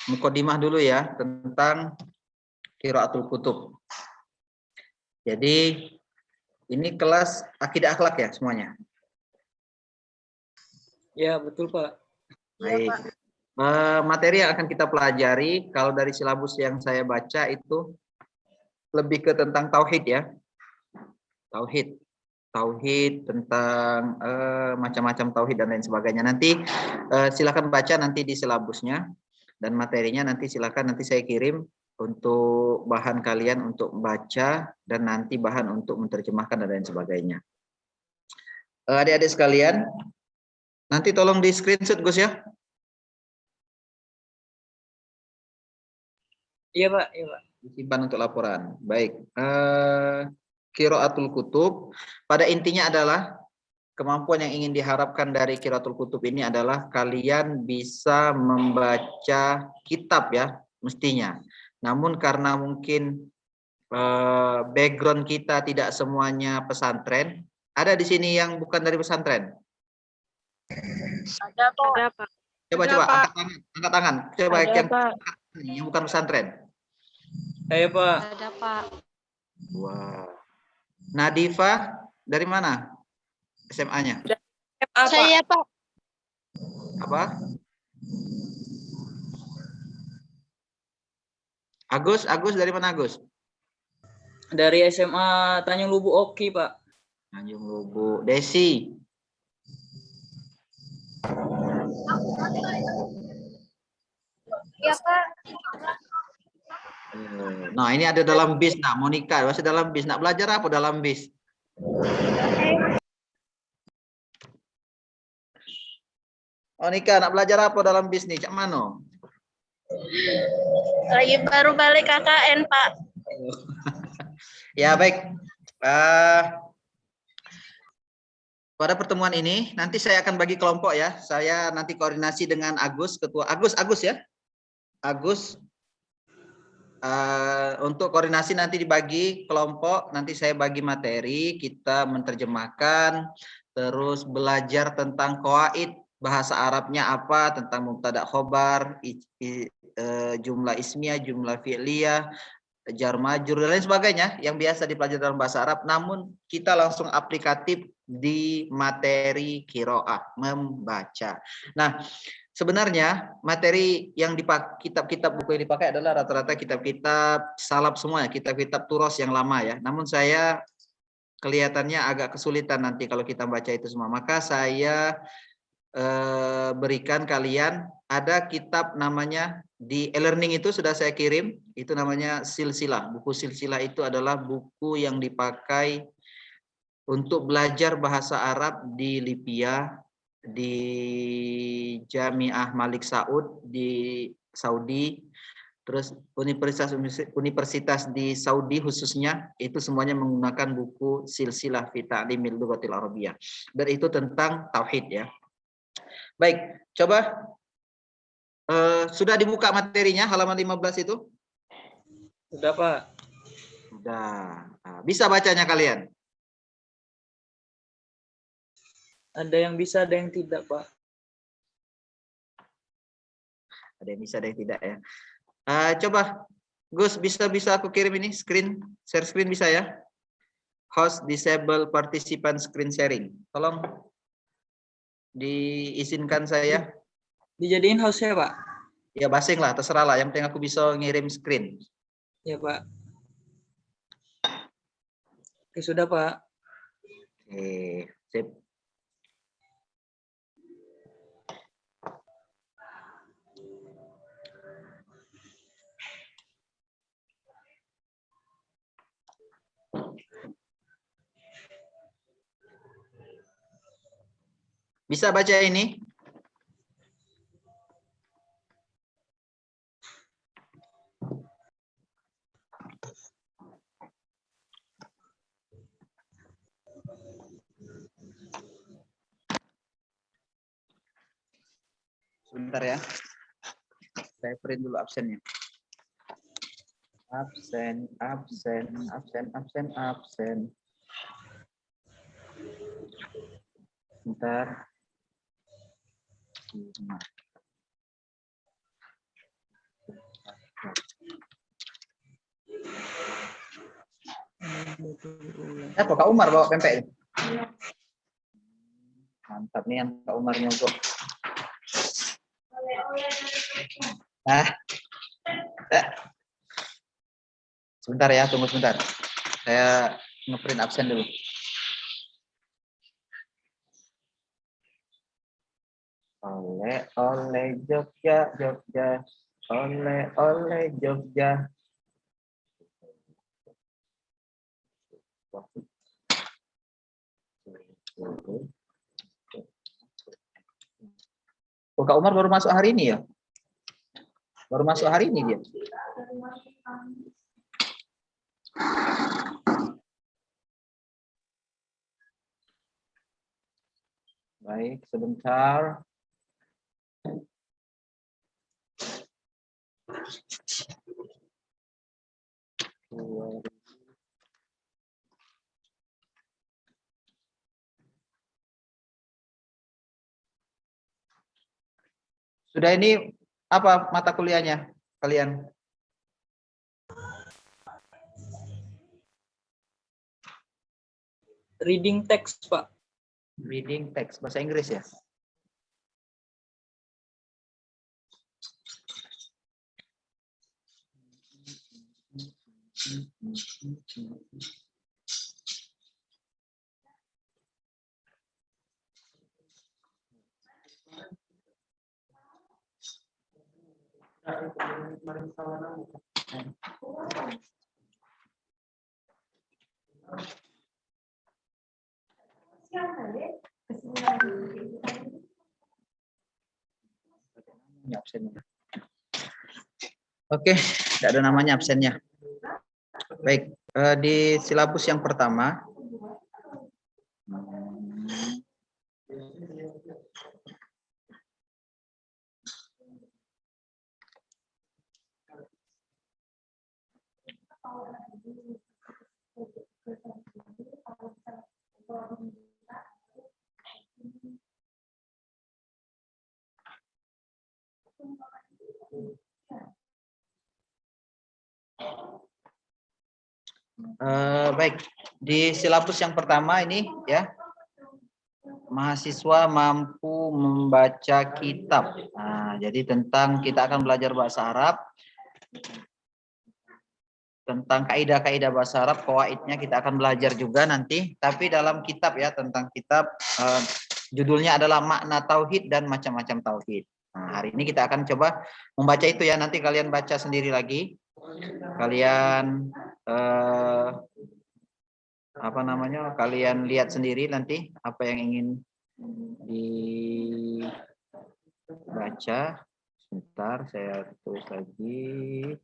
mukadimah dulu ya tentang qiraatul kutub. Jadi ini kelas akidah akhlak ya semuanya. Ya, betul, Pak. Baik. Materi yang akan kita pelajari kalau dari silabus yang saya baca itu lebih ke tentang tauhid ya. Tauhid tentang macam-macam tauhid dan lain sebagainya. Nanti silakan baca nanti di silabusnya dan materinya nanti silakan nanti saya kirim untuk bahan kalian untuk baca dan nanti bahan untuk menerjemahkan dan lain sebagainya. Adik-adik sekalian, nanti tolong di screenshot Gus ya. Iya, Pak. Iya, Pak. Disimpan untuk laporan. Baik. Qiraatul kutub pada intinya adalah kemampuan yang ingin diharapkan dari qiraatul kutub ini adalah kalian bisa membaca kitab ya mestinya. Namun karena mungkin background kita tidak semuanya pesantren, ada di sini yang bukan dari pesantren. Ada, Pak. Ada, Pak. Coba Ada, coba Pak. angkat tangan. Coba Ada, yang Pak. yang bukan pesantren. Saya, Pak. Ada, Pak. Wah. Nadifa dari mana? SMA-nya? Saya, Pak. Apa? Agus dari mana Agus? Dari SMA Tanjung Lubu Oki, Pak. Tanjung Lubu. Desi. Iya, Pak. Nah, ini ada dalam bis, nak Monica, masih dalam bis. Nak belajar apa dalam bis? Monica, nak belajar apa dalam bis nih? Cak Mano? Lagi baru balik KKN, Pak. Ya, baik. Pada pertemuan ini, nanti saya akan bagi kelompok ya. Saya nanti koordinasi dengan Agus, ketua Agus ya. Agus, untuk koordinasi nanti dibagi kelompok, nanti saya bagi materi, kita menerjemahkan, terus belajar tentang qawaid, bahasa Arabnya apa, tentang mubtada khobar, jumlah ismiyah, jumlah fi'liyah, jar majrur dan lain sebagainya yang biasa dipelajari dalam bahasa Arab, namun kita langsung aplikatif di materi qiraah, membaca. Nah, sebenarnya materi yang dipakai, kitab-kitab buku yang dipakai adalah rata-rata kitab-kitab salaf semua ya, kitab-kitab turos yang lama ya. Namun saya kelihatannya agak kesulitan nanti kalau kita baca itu semua. Maka saya berikan kalian ada kitab namanya di e-learning itu sudah saya kirim, itu namanya silsilah. Buku silsilah itu adalah buku yang dipakai untuk belajar bahasa Arab di Libya, di Jami'ah Malik Saud di Saudi, terus universitas di Saudi khususnya, itu semuanya menggunakan buku silsilah fi ta'limil lughatil arabiyyah. Dan itu tentang tauhid ya. Baik, coba sudah dibuka materinya halaman 15 itu? Sudah, Pak. Sudah. Nah, bisa bacanya kalian? Ada yang bisa, ada yang tidak, Pak. Ada yang bisa, ada yang tidak ya. Coba, Gus, bisa aku kirim ini share screen bisa ya? Host disable participant screen sharing. Tolong diizinkan saya. Dijadiin host ya, Pak? Ya, basing lah, terserah lah. Yang penting aku bisa ngirim screen. Ya, Pak. Oke, sudah, Pak. Oke, sip. Bisa baca ini? Sebentar ya. Saya print dulu absennya. Absen. Bentar. Kak Umar bawa pempek. Mantap nih yang Kak Umar nyogok. Nah, sebentar ya, tunggu sebentar. Saya ngeprint absen dulu. Oleh Jogja, Jogja. Oleh Jogja. Oh, Kak Umar baru masuk hari ini ya? Baru masuk hari ini dia. Baik, sebentar. Sudah ini apa mata kuliahnya kalian? Reading text, Pak. Reading text bahasa Inggris ya? Absennya. Oke, tidak ada namanya absennya. Baik, di silabus yang pertama. Baik, di silabus yang pertama ini ya, mahasiswa mampu membaca kitab. Nah, jadi tentang kita akan belajar bahasa Arab, tentang kaidah-kaidah bahasa Arab, qawaidnya kita akan belajar juga nanti. Tapi dalam kitab ya, tentang kitab judulnya adalah makna tauhid dan macam-macam tauhid. Nah, hari ini kita akan coba membaca itu ya. Nanti kalian baca sendiri lagi. Kalian apa namanya? Kalian lihat sendiri nanti apa yang ingin dibaca. Sebentar, saya tulis lagi.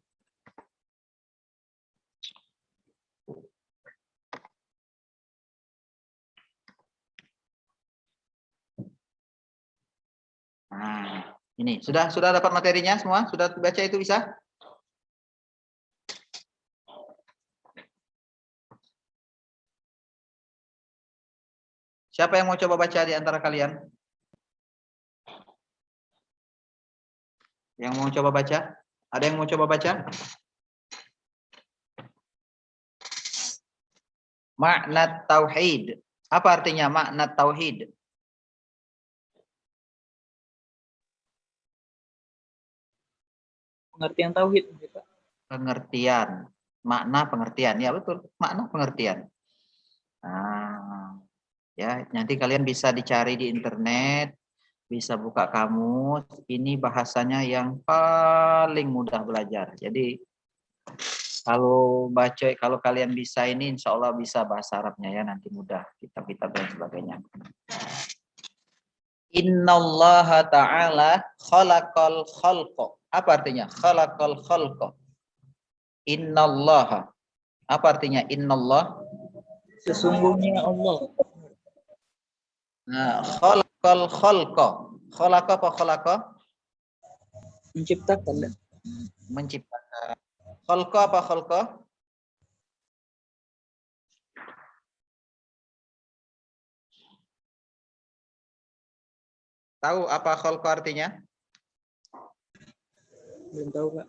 Nah, ini sudah dapat materinya semua? Sudah baca itu bisa? Siapa yang mau coba baca di antara kalian? Yang mau coba baca? Ada yang mau coba baca? Makna tauhid. Apa artinya makna tauhid? Pengertian tauhid, Pak. Pengertian. Makna pengertian. Ya betul, makna pengertian. Nah, ya, nanti kalian bisa dicari di internet, bisa buka kamus. Ini bahasanya yang paling mudah belajar. Jadi kalau kalian bisa ini, insya Allah bisa bahasa Arabnya ya, nanti mudah kitab-kitab dan sebagainya. Innallaha ta'ala khalaqal khalqa. Apa artinya? Khalaqal khalqa. Innallaha. Apa artinya innallah? Sesungguhnya Allah. Nah, khalaqal khalqa. Khalaqa apa khalaqa? Menciptakan. Menciptakan. Khalqa apa khalqa? Tahu apa khalqa artinya? Belum tahu, Pak.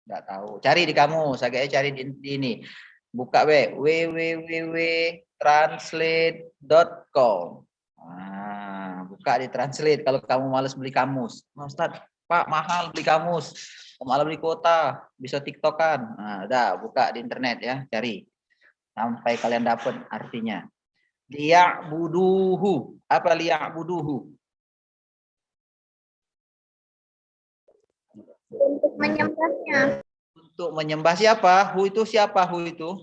Nggak tahu. Cari di kamus, agaknya cari di ini. Buka www.translate.com. Nah, buka di Translate kalau kamu males beli kamus. Nah, Ustaz, Pak, mahal beli kamus. Malah beli kuota, bisa TikTokan. Nah, udah buka di internet ya, cari. Sampai kalian dapat artinya. Liya'buduhu. Apa liya'buduhu? Untuk menyembahnya. Untuk menyembah siapa? Hu itu siapa? Hu itu?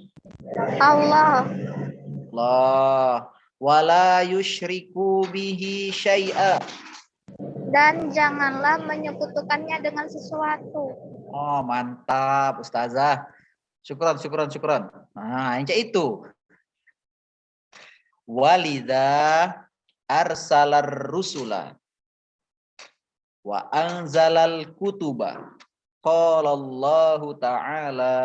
Allah. Allah. Wala yusyriku bihi syai'a. Dan janganlah menyekutukannya dengan sesuatu. Oh, mantap Ustazah. Syukron, syukron, syukron. Nah, yang itu. Walidha arsalar rusula wa anzalal kutuba. Qala Allah Ta'ala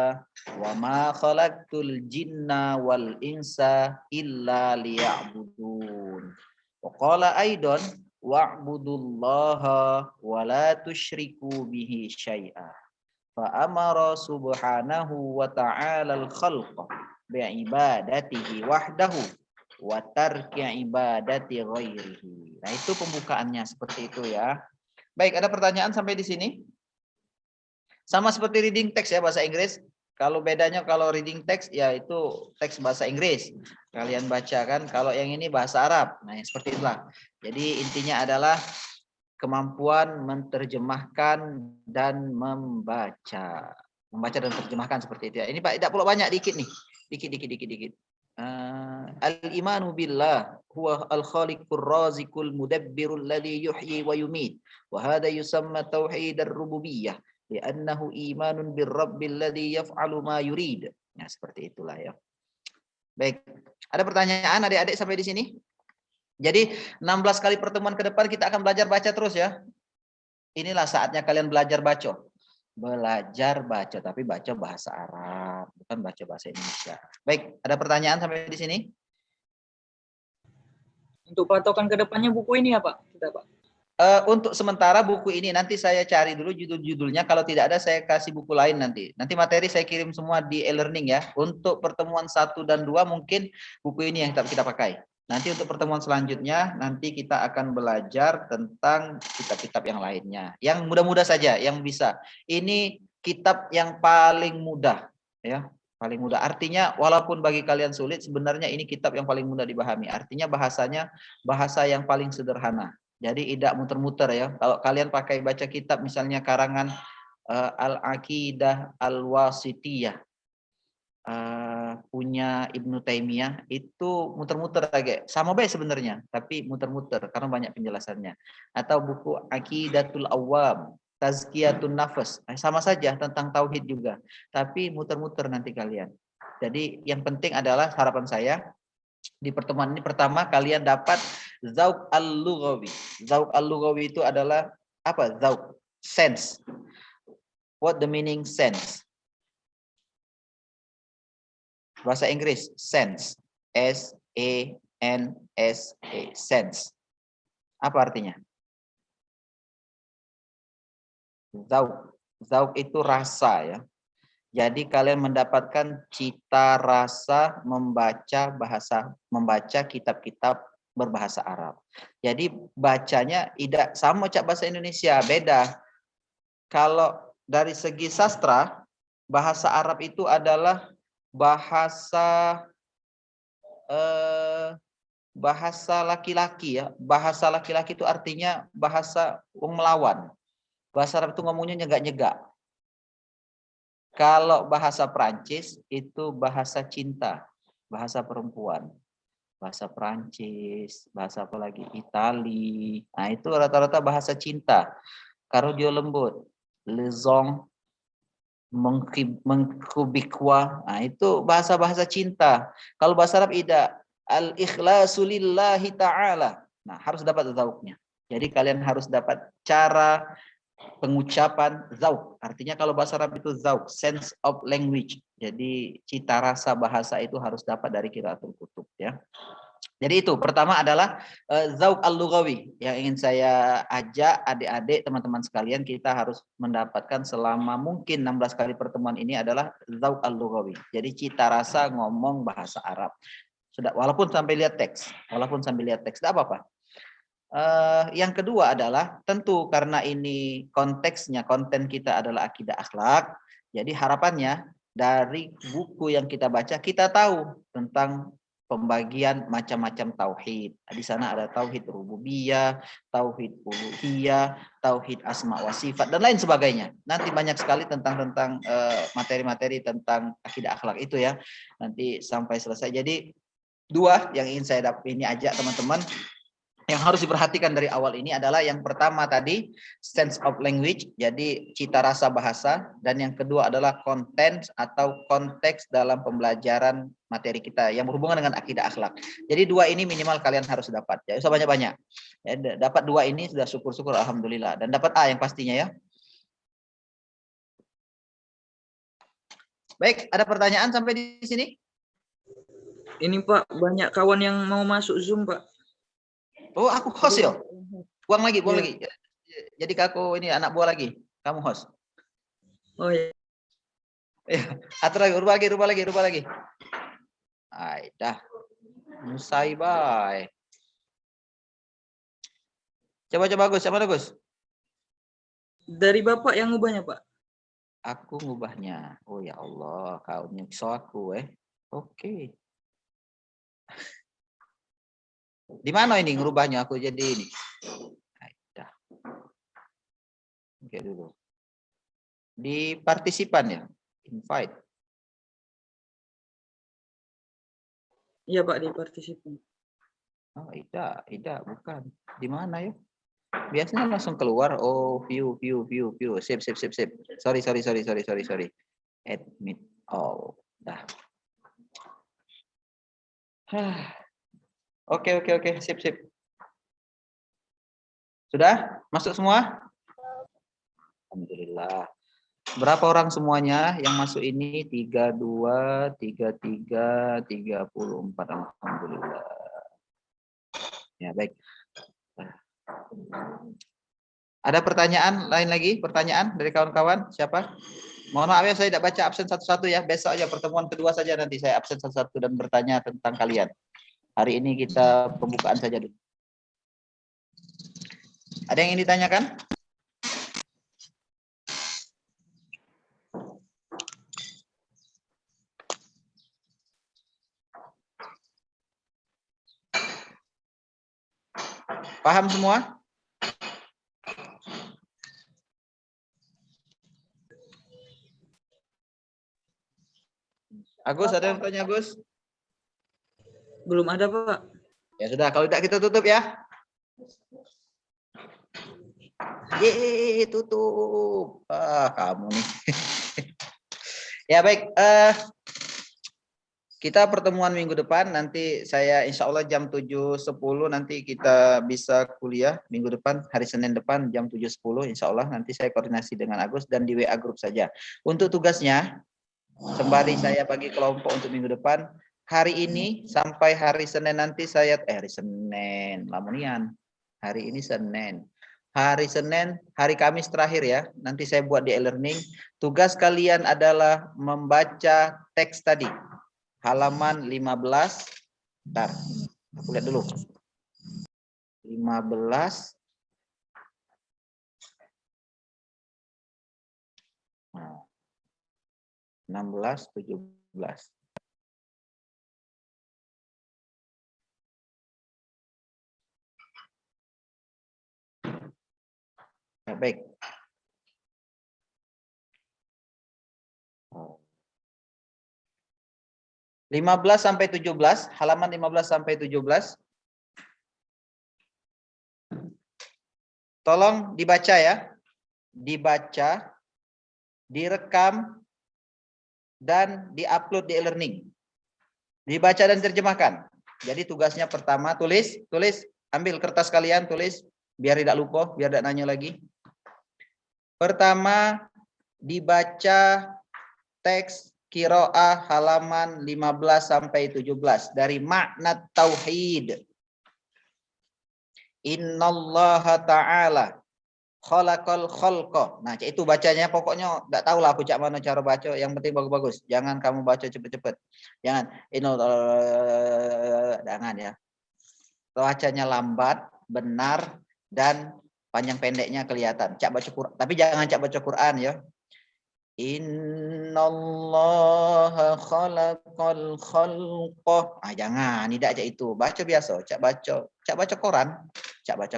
wa ma khalaqtul jinna wal insa illa liya'budun. Wa qala aidan wa'budullaha wa la tusyriku bihi syai'a. Fa amara subhanahu wa ta'ala al-khalqa bi'ibadatihi wahdahu wa tarki ibadati ghairihi. Nah, itu pembukaannya seperti itu ya. Baik, ada pertanyaan sampai di sini? Sama seperti reading text ya bahasa Inggris. Kalau bedanya kalau reading text ya itu teks bahasa Inggris. Kalian baca kan. Kalau yang ini bahasa Arab. Nah, seperti itulah. Jadi intinya adalah kemampuan menerjemahkan dan membaca. Membaca dan menerjemahkan seperti itu ya. Ini Pak, tidak perlu banyak, dikit nih. Dikit. Al-imanu billah huwa al-khaliqur razikul mudabbirul ladzi yuhyi wa yumit. Wa hadha yusamma tauhid ar-rububiyyah. Li'annahu imanun birrabbil ladzi yaf'alu ma yurid. Ya, seperti itulah ya. Baik. Ada pertanyaan adik-adik sampai di sini? Jadi 16 kali pertemuan ke depan kita akan belajar baca terus ya. Inilah saatnya kalian belajar baca. Belajar baca, tapi baca bahasa Arab, bukan baca bahasa Indonesia. Baik, ada pertanyaan sampai di sini? Untuk patokan ke depannya buku ini ya Pak? Kita Pak. Untuk sementara buku ini nanti saya cari dulu judul-judulnya. Kalau tidak ada saya kasih buku lain nanti. Nanti materi saya kirim semua di e-learning ya. Untuk pertemuan 1 dan 2 mungkin buku ini yang kita pakai. Nanti untuk pertemuan selanjutnya nanti kita akan belajar tentang kitab-kitab yang lainnya. Yang mudah-mudah saja, yang bisa. Ini kitab yang paling mudah ya. Paling mudah. Artinya walaupun bagi kalian sulit, sebenarnya ini kitab yang paling mudah dipahami. Artinya bahasanya bahasa yang paling sederhana. Jadi tidak muter-muter ya. Kalau kalian pakai baca kitab misalnya karangan Al-Aqidah Al-Wasithiyah punya Ibnu Taimiyah, itu muter-muter agak sama baik sebenarnya, tapi muter-muter karena banyak penjelasannya. Atau buku Aqidatul Awam, Tazkiyatun Nafas, sama saja tentang tauhid juga, tapi muter-muter nanti kalian. Jadi yang penting adalah harapan saya di pertemuan ini pertama kalian dapat zauq al-lughawi. Zauq al-lughawi itu adalah apa? Zauq, sense. What the meaning sense? Bahasa Inggris sense. S E N S E, sense. Apa artinya? Zauq. Zauq itu rasa ya. Jadi kalian mendapatkan cita rasa membaca kitab-kitab berbahasa Arab. Jadi bacanya tidak sama cak bahasa Indonesia, beda. Kalau dari segi sastra, bahasa Arab itu adalah bahasa bahasa laki-laki ya. Bahasa laki-laki itu artinya bahasa melawan. Bahasa Arab itu ngomongnya nyegak-nyegak. Kalau bahasa Prancis itu bahasa cinta, bahasa perempuan. Bahasa Prancis, bahasa apa lagi? Itali. Nah, itu rata-rata bahasa cinta. Karena dia lembut. Lezong, mengkubikwa. Nah, itu bahasa-bahasa cinta. Kalau bahasa Arab tidak. Al-ikhlasu lillahi ta'ala. Nah, harus dapat zauqnya. Jadi kalian harus dapat cara pengucapan zauq. Artinya kalau bahasa Arab itu zauq, sense of language. Jadi cita rasa bahasa itu harus dapat dari qiraatul kutub ya. Jadi itu pertama adalah zauq al-lughawi yang ingin saya ajak adik-adik teman-teman sekalian, kita harus mendapatkan selama mungkin 16 kali pertemuan ini adalah zauq al-lughawi. Jadi cita rasa ngomong bahasa Arab. Sudah walaupun sampai lihat teks, tidak apa-apa. Yang kedua adalah tentu karena ini konteksnya, konten kita adalah akidah akhlak. Jadi harapannya dari buku yang kita baca kita tahu tentang pembagian macam-macam tauhid. Di sana ada tauhid rububiyah, tauhid uluhiyah, tauhid asma wa sifat dan lain sebagainya. Nanti banyak sekali tentang materi-materi tentang akidah akhlak itu ya. Nanti sampai selesai. Jadi dua yang ingin saya ini ajak teman-teman yang harus diperhatikan dari awal ini adalah yang pertama tadi sense of language, jadi cita rasa bahasa, dan yang kedua adalah konten atau konteks dalam pembelajaran materi kita yang berhubungan dengan akidah akhlak. Jadi dua ini minimal kalian harus dapat. Ya, usah banyak-banyak. Ya, dapat dua ini sudah syukur-syukur alhamdulillah, dan dapat A yang pastinya ya. Baik, ada pertanyaan sampai di sini? Ini Pak, banyak kawan yang mau masuk Zoom Pak. Oh, aku host ya? Buang lagi. Iya. Jadi aku ini anak buah lagi. Kamu host. Oh iya. Atur lagi, rubah lagi. Ay, dah. Musai bye. Coba Gus, siapa Gus? Dari Bapak yang ngubahnya Pak. Aku ngubahnya. Oh ya Allah, kau nyiksa aku Oke. Di mana ini ngerubahnya aku jadi ini? Dah. Oke dulu. Di partisipan ya? Invite. Iya Pak, di partisipan. Oh, Ida, bukan. Di mana ya? Biasanya langsung keluar. Oh, view. Sip. Sorry. Admit. Oh, dah. Oke. Sip. Sudah? Masuk semua? Alhamdulillah. Berapa orang semuanya yang masuk ini? 32, 33, 34. Alhamdulillah. Ya, baik. Ada pertanyaan lain lagi? Pertanyaan dari kawan-kawan? Siapa? Mohon maaf ya, saya tidak baca absen satu-satu ya. Besok aja pertemuan kedua saja nanti saya absen satu-satu dan bertanya tentang kalian. Hari ini kita pembukaan saja dulu. Ada yang ingin ditanyakan? Paham semua? Agus, ada yang tanya Agus? Belum ada Pak. Ya sudah, kalau tidak kita tutup ya. Tutup. Kamu nih. Ya baik. Kita pertemuan minggu depan. Nanti saya insya Allah jam 7.10 nanti kita bisa kuliah minggu depan. Hari Senin depan jam 7.10 insya Allah. Nanti saya koordinasi dengan Agus dan di WA grup saja. Untuk tugasnya, sembari saya bagi kelompok untuk minggu depan. Hari ini sampai hari Senin nanti saya hari Senin, lamunian. Hari ini Senin. Hari Senin, hari Kamis terakhir ya. Nanti saya buat di e-learning. Tugas kalian adalah membaca teks tadi. Halaman 15. Bentar. Aku lihat dulu. 15. Nah. 16, 17. Ya, baik. 15 sampai 17, halaman 15 sampai 17. Tolong dibaca ya. Dibaca, direkam, dan diupload di e-learning. Dibaca dan terjemahkan. Jadi tugasnya pertama tulis, ambil kertas kalian, tulis biar tidak lupa, biar tidak nanya lagi. Pertama dibaca teks Qiraah halaman 15 sampai 17 dari makna tauhid. Innallaha ta'ala khalaqal khalqa. Nah, itu bacanya pokoknya enggak tahu lah aku cak mana cara baca, yang penting bagus-bagus. Jangan kamu baca cepet-cepet. Jangan jangan ya. Bacanya lambat, benar dan panjang pendeknya kelihatan. Cak baca Quran, tapi jangan cak baca Quran ya. Innallaha khalaqal khalqa. Ah, jangan, tidak aja itu. Baca biasa, cak baca koran, cak baca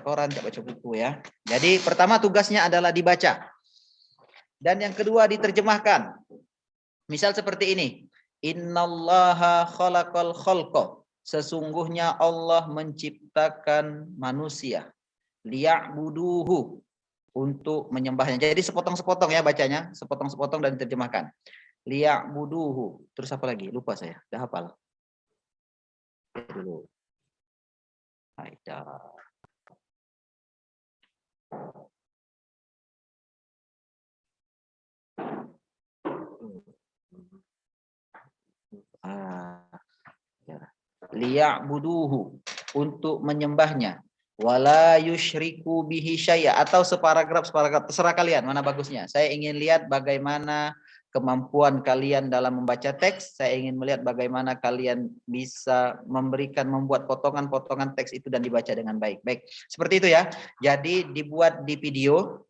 buku ya. Jadi pertama tugasnya adalah dibaca. Dan yang kedua diterjemahkan. Misal seperti ini. Innallaha khalaqal khalqa. Sesungguhnya Allah menciptakan manusia. Liya'buduhu. Untuk menyembahnya. Jadi sepotong-sepotong ya bacanya, sepotong-sepotong dan diterjemahkan. Liya'buduhu. Terus apa lagi? Lupa saya. Dah hafal. Dulu. Liya'buduhu. Untuk menyembahnya. Wala yusyriku bihi syai'a, atau separagraf terserah kalian mana bagusnya. Saya ingin lihat bagaimana kemampuan kalian dalam membaca teks. Saya ingin melihat bagaimana kalian bisa membuat potongan-potongan teks itu dan dibaca dengan baik. Baik, seperti itu ya. Jadi dibuat di video.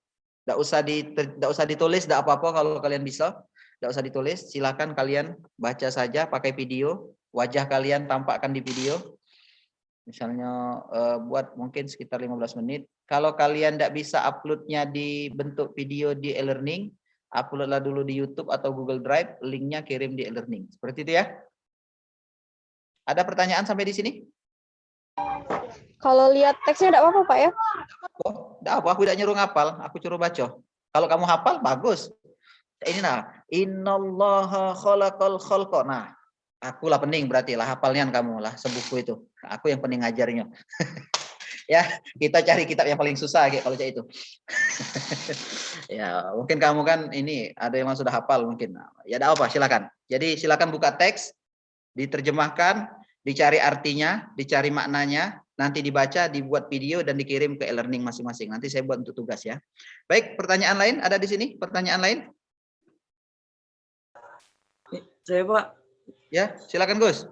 Enggak usah ditulis, enggak apa-apa kalau kalian bisa. Enggak usah ditulis, silakan kalian baca saja pakai video. Wajah kalian tampakkan di video. Misalnya buat mungkin sekitar 15 menit. Kalau kalian tidak bisa uploadnya di bentuk video di e-learning, uploadlah dulu di YouTube atau Google Drive, linknya kirim di e-learning. Seperti itu ya. Ada pertanyaan sampai di sini? Kalau lihat teksnya tidak apa-apa Pak ya? Oh, tidak apa, aku tidak nyuruh ngapal, aku suruh baca. Kalau kamu hafal, bagus. Ini nah, innallaha khalaqal khalqa. Nah, akulah pening berarti lah, hafalnya kamu lah sebuku itu. Aku yang pening ngajarnya. Ya, kita cari kitab yang paling susah kayak kalau itu. Ya, mungkin kamu kan ini ada yang sudah hafal mungkin. Ya, ada apa? Silakan. Jadi silakan buka teks, diterjemahkan, dicari artinya, dicari maknanya, nanti dibaca, dibuat video dan dikirim ke e-learning masing-masing. Nanti saya buat untuk tugas ya. Baik, pertanyaan lain ada di sini? Pertanyaan lain? Saya Pak. Ya, silakan Gus.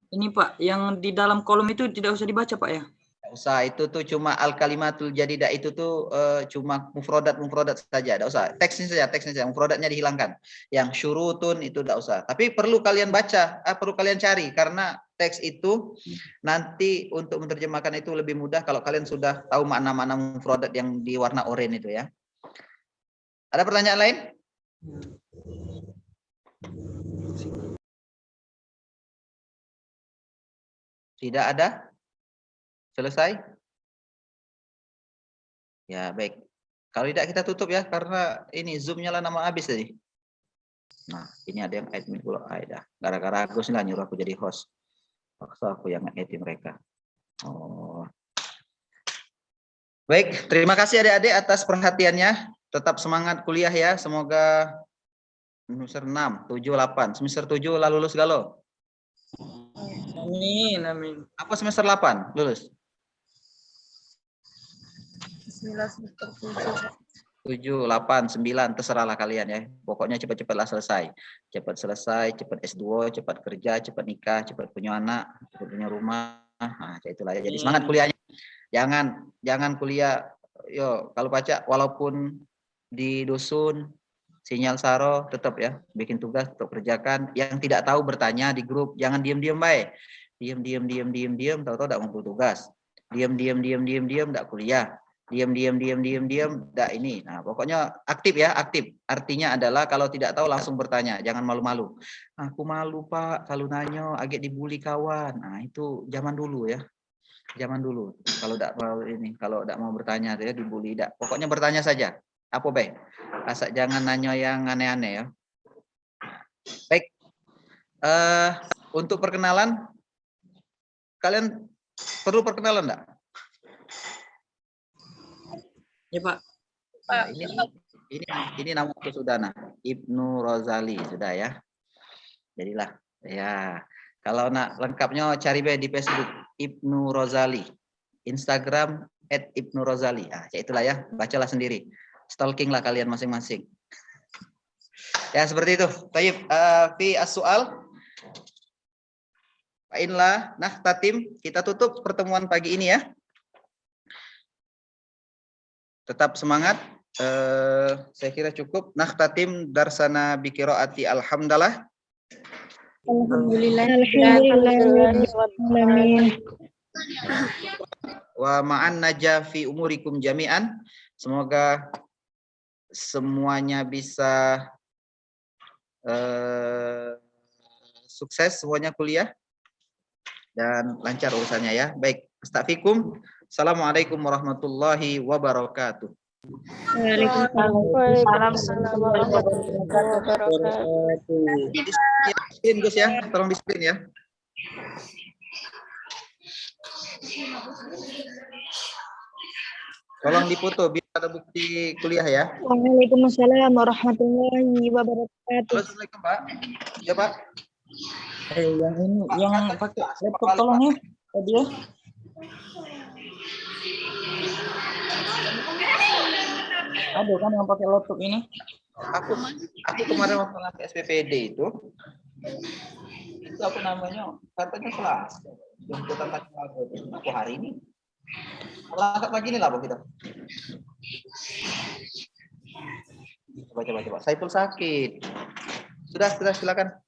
Ini Pak, yang di dalam kolom itu tidak usah dibaca Pak ya? Tidak usah, itu tuh cuma al-kalimatul jadidah, itu tuh cuma mufrodat saja, tidak usah. Teksnya saja, mufrodatnya dihilangkan. Yang syurutun itu tidak usah. Tapi perlu kalian baca, perlu kalian cari, karena teks itu nanti untuk menerjemahkan itu lebih mudah kalau kalian sudah tahu makna-makna mufrodat yang di warna oranye itu ya. Ada pertanyaan lain? Tidak ada? Selesai? Ya, baik. Kalau tidak kita tutup ya, karena ini Zoom-nya lah nama habis tadi. Nah, ini ada yang admin pula. Dah. Gara-gara Agus nggak nyuruh aku jadi host. Paksa aku yang nge-edit mereka. Oh. Baik, terima kasih adik-adik atas perhatiannya. Tetap semangat kuliah ya. Semoga semester 6, 7, 8. Semester 7 lah lulus galau. Amin, amin. Apa semester 8 lulus? 7, 8, 9, terserahlah kalian ya. Pokoknya cepat-cepatlah selesai. Cepat selesai, cepat S2, cepat kerja, cepat nikah, cepat punya anak, cepat punya rumah. Nah, itulah ya. Jadi semangat kuliahnya. Jangan kuliah yo kalau baca walaupun di dusun sinyal saro tetap ya, bikin tugas tetap kerjakan. Yang tidak tahu bertanya di grup, jangan diam-diam baik. Diam, tahu-tahu enggak ngumpul tugas. Diam, enggak kuliah. Diam, enggak ini. Nah, pokoknya aktif ya, aktif. Artinya adalah kalau tidak tahu langsung bertanya, jangan malu-malu. Aku malu, Pak, kalau nanya agak dibully kawan. Nah, itu zaman dulu ya. Zaman dulu. Kalau enggak mau bertanya ya dibully enggak. Pokoknya bertanya saja. Apa baik? Asal jangan nanya yang aneh-aneh ya. Baik. Untuk perkenalan, kalian perlu perkenalan enggak? Ya Pak. Nah, ini nama aku sudah, nah Ibnu Rozali sudah ya. Jadilah. Ya. Kalau nak lengkapnya cari di Facebook Ibnu Rozali. Instagram @ibnurozali. Ah, ya itulah ya. Bacalah sendiri. Stalking lah kalian masing-masing. Ya seperti itu. Tayyib, fi as-soal. Fa'inlah, nah tatim, kita tutup pertemuan pagi ini ya. Tetap semangat. Saya kira cukup. Nah tatim darsana bi qiraati alhamdulillah. Alhamdulillah. Wa ma'an naja fi umurikum jami'an. Semoga semuanya bisa sukses semuanya kuliah dan lancar urusannya ya. Baik, astaghfirukum. Assalamualaikum warahmatullahi wabarakatuh. Waalaikumsalam warahmatullahi wabarakatuh. Disiplin Gus ya, tolong disiplin ya. Tolong dipoto biar ada bukti kuliah ya. Waalaikumsalam warahmatullahi wabarakatuh. Assalamualaikum Pak. Ya Pak. Yang ini, yang pakai laptop tolong ya. Tadi ya. Ada kan yang pakai laptop ini? Aku kemarin waktu ngasih SPPD itu aku namanya katanya kelas jemputan pagi aku hari ini berangkat pagi ini lah Bu kita. Coba. Saiful sakit. Sudah silakan.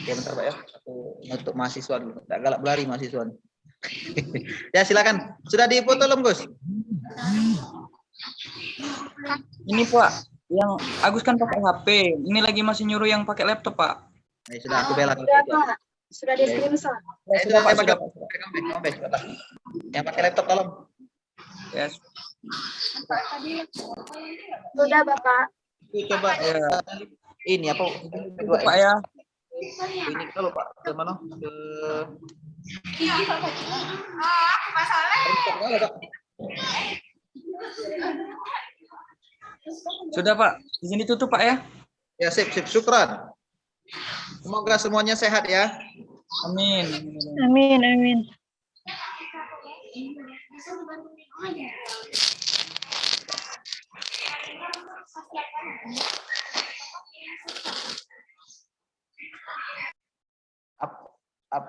Ya bentar Pak ya. Aku untuk mahasiswa dulu. Enggak galak belari mahasiswa. Ya silakan. Sudah dipoto belum Gus? Ini Pak, yang Agus kan pakai HP. Ini lagi masih nyuruh yang pakai laptop Pak. Ya, sudah aku bela. Sudah di screenshot. Sudah Pak, sudah. Yang pakai laptop tolong. Yes. Sudah Bapak. Coba ini apa? Itu Pak ya. Ini kalau Pak ke mana? Ke Sudah Pak, di sini tutup Pak ya. Ya sip, syukran. Semoga semuanya sehat ya. Amin. Amin.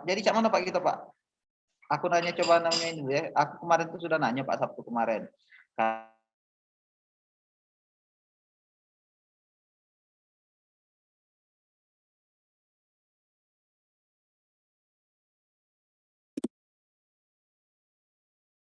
Jadi cak mana Pak kita Pak? Aku nanya coba namanya ini ya. Aku kemarin tuh sudah nanya Pak Sabtu kemarin.